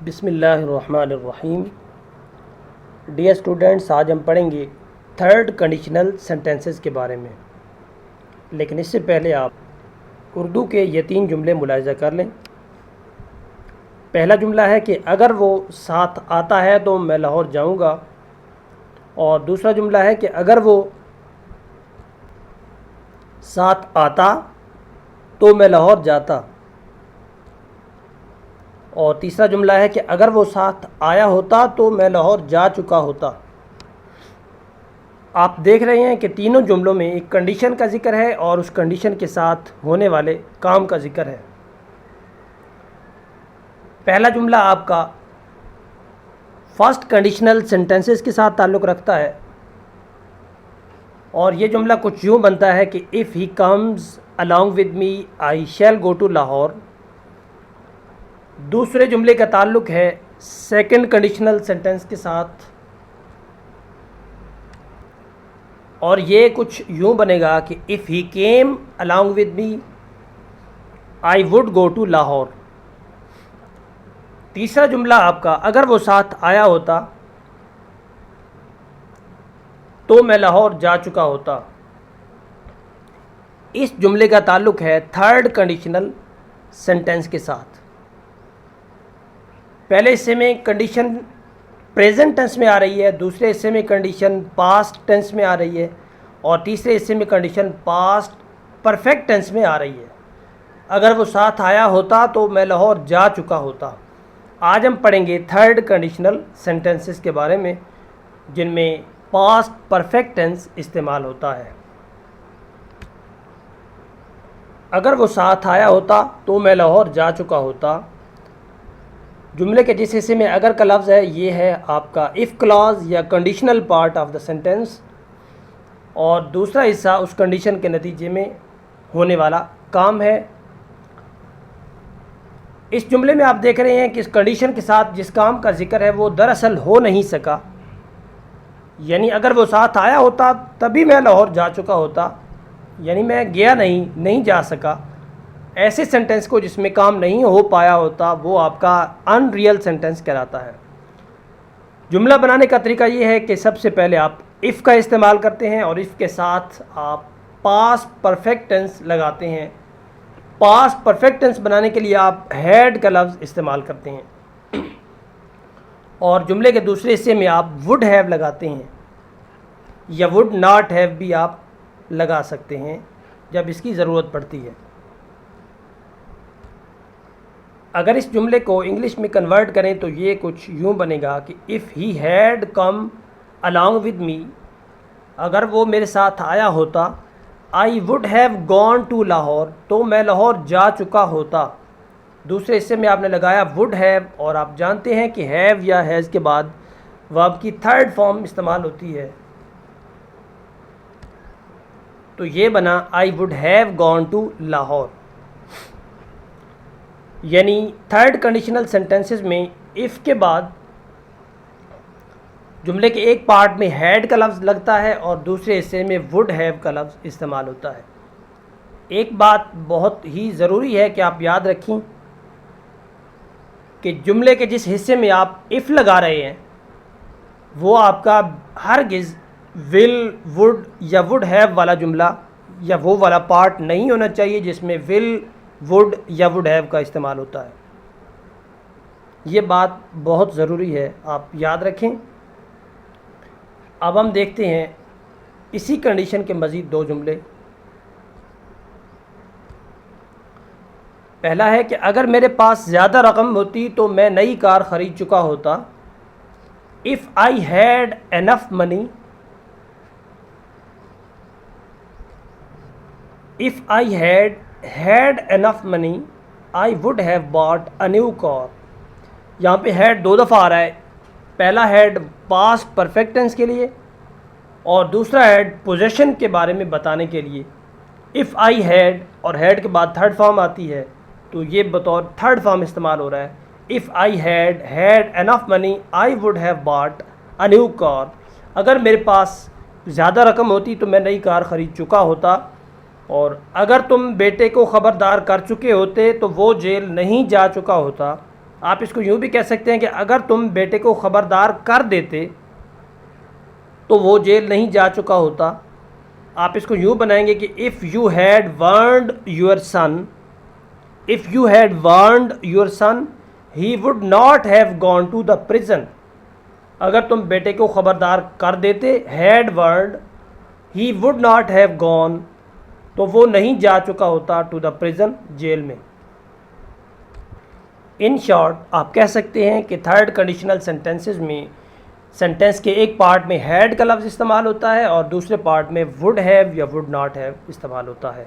बिस्मिल्लाहिर्रहमानिर्रहीम। Dear students, आज हम पढ़ेंगे थर्ड कंडीशनल सेंटेंसेस के बारे में। लेकिन इससे पहले आप उर्दू के ये 3 जुमले मुलाहिज़ा कर लें। पहला जुमला है कि अगर वो साथ आता है तो मैं लाहौर जाऊंगा, और दूसरा जुमला है कि अगर वो साथ आता तो मैं लाहौर जाता, और तीसरा जुमला है कि अगर वो साथ आया होता तो मैं लाहौर जा चुका होता। आप देख रहे हैं कि तीनों जुमलों में एक कंडीशन का जिक्र है और उस कंडीशन के साथ होने वाले काम का जिक्र है। पहला जुमला आपका फर्स्ट कंडीशनल सेंटेंसेस के साथ ताल्लुक़ रखता है, और ये जुमला कुछ यूँ बनता है कि if he comes along with me I shall go to Lahore. दूसरे जुमले का ताल्लुक़ है सेकंड कंडीशनल सेंटेंस के साथ, और ये कुछ यूँ बनेगा कि if he came along with me I would go to Lahore. तीसरा जुमला आपका अगर वो साथ आया होता तो मैं लाहौर जा चुका होता। इस जुमले का ताल्लुक़ है थर्ड कंडीशनल सेंटेंस के साथ। पहले हिस्से में कंडीशन प्रेजेंट टेंस में आ रही है, दूसरे हिस्से में कंडीशन पास्ट टेंस में आ रही है, और तीसरे हिस्से में कंडीशन पास्ट परफेक्ट टेंस में आ रही है। अगर वो साथ आया होता तो मैं लाहौर जा चुका होता। आज हम पढ़ेंगे थर्ड कंडीशनल सेंटेंसेस के बारे में जिनमें पास्ट परफेक्ट टेंस इस्तेमाल होता है। अगर वो साथ आया होता तो मैं लाहौर जा चुका होता। जुमले के जिस हिस्से में अगर का लफ्ज़ है ये है आपका इफ़ क्लॉज या conditional part of the sentence, और दूसरा हिस्सा उस कंडीशन के नतीजे में होने वाला काम है। इस जुमले में आप देख रहे हैं कि इस कंडीशन के साथ जिस काम का जिक्र है वो दरअसल हो नहीं सका, यानी अगर वो साथ आया होता तभी मैं लाहौर जा चुका होता, यानी मैं गया नहीं जा सका। ऐसे सेंटेंस को जिसमें काम नहीं हो पाया होता वो आपका अनरियल सेंटेंस कहलाता है। जुमला बनाने का तरीका ये है कि सबसे पहले आप इफ़ का इस्तेमाल करते हैं और इफ़ के साथ आप पास्ट परफेक्ट टेंस लगाते हैं। पास्ट परफेक्ट टेंस बनाने के लिए आप हैड का लफ्ज़ इस्तेमाल करते हैं, और जुमले के दूसरे हिस्से में आप वुड हैव लगाते हैं, या वुड नॉट हैव भी आप लगा सकते हैं जब इसकी ज़रूरत पड़ती है। अगर इस जुमले को इंग्लिश में कन्वर्ट करें तो ये कुछ यूँ बनेगा कि if he had come along with me, अगर वो मेरे साथ आया होता, I would have gone to Lahore, तो मैं लाहौर जा चुका होता। दूसरे हिस्से में आपने लगाया वुड हैव, और आप जानते हैं कि हैव या हैज़ के बाद वर्ब की थर्ड फॉर्म इस्तेमाल होती है, तो ये बना I would have gone to Lahore. यानी थर्ड कंडीशनल सेंटेंसेस में इफ़ के बाद जुमले के एक पार्ट में हैड का लफ्ज़ लगता है और दूसरे हिस्से में वुड हैव का लफ्ज़ इस्तेमाल होता है। एक बात बहुत ही ज़रूरी है कि आप याद रखें कि जुमले के जिस हिस्से में आप इफ़ लगा रहे हैं वो आपका हरगिज़ विल, वुड या वुड हैव वाला जुमला या वो वाला पार्ट नहीं होना चाहिए जिसमें विल, वुड या वुड हैव का इस्तेमाल होता है। ये बात बहुत ज़रूरी है, आप याद रखें। अब हम देखते हैं इसी कंडीशन के मज़ीद 2 जुमले। पहला है कि अगर मेरे पास ज़्यादा रकम होती तो मैं नई कार ख़रीद चुका होता। If I had enough money, if I had enough money I would have bought a new car. यहाँ पे हैड 2 दफ़ा आ रहा है। पहला हैड पास्ट परफेक्ट टेंस के लिए और दूसरा हैड पोजेशन के बारे में बताने के लिए। इफ़ आई हैड और हैड के बाद थर्ड फॉर्म आती है, तो ये बतौर थर्ड फॉर्म इस्तेमाल हो रहा है। If I had enough money I would have bought a new car. अगर मेरे पास ज़्यादा रकम होती तो मैं नई कार ख़रीद चुका होता। और अगर तुम बेटे को ख़बरदार कर चुके होते तो वो जेल नहीं जा चुका होता। आप इसको यूँ भी कह सकते हैं कि अगर तुम बेटे को ख़बरदार कर देते तो वो जेल नहीं जा चुका होता। आप इसको यूँ बनाएंगे कि if you had warned your son, if you had warned your son he would not have gone to the prison. अगर तुम बेटे को ख़बरदार कर देते, had word, he would not have gone, तो वो नहीं जा चुका होता टू द प्रिजन, जेल में। इन शॉर्ट आप कह सकते हैं कि थर्ड कंडीशनल सेंटेंसेस में सेंटेंस के एक पार्ट में हैड का लफ्ज़ इस्तेमाल होता है और दूसरे पार्ट में वुड हैव या वुड नॉट हैव इस्तेमाल होता है।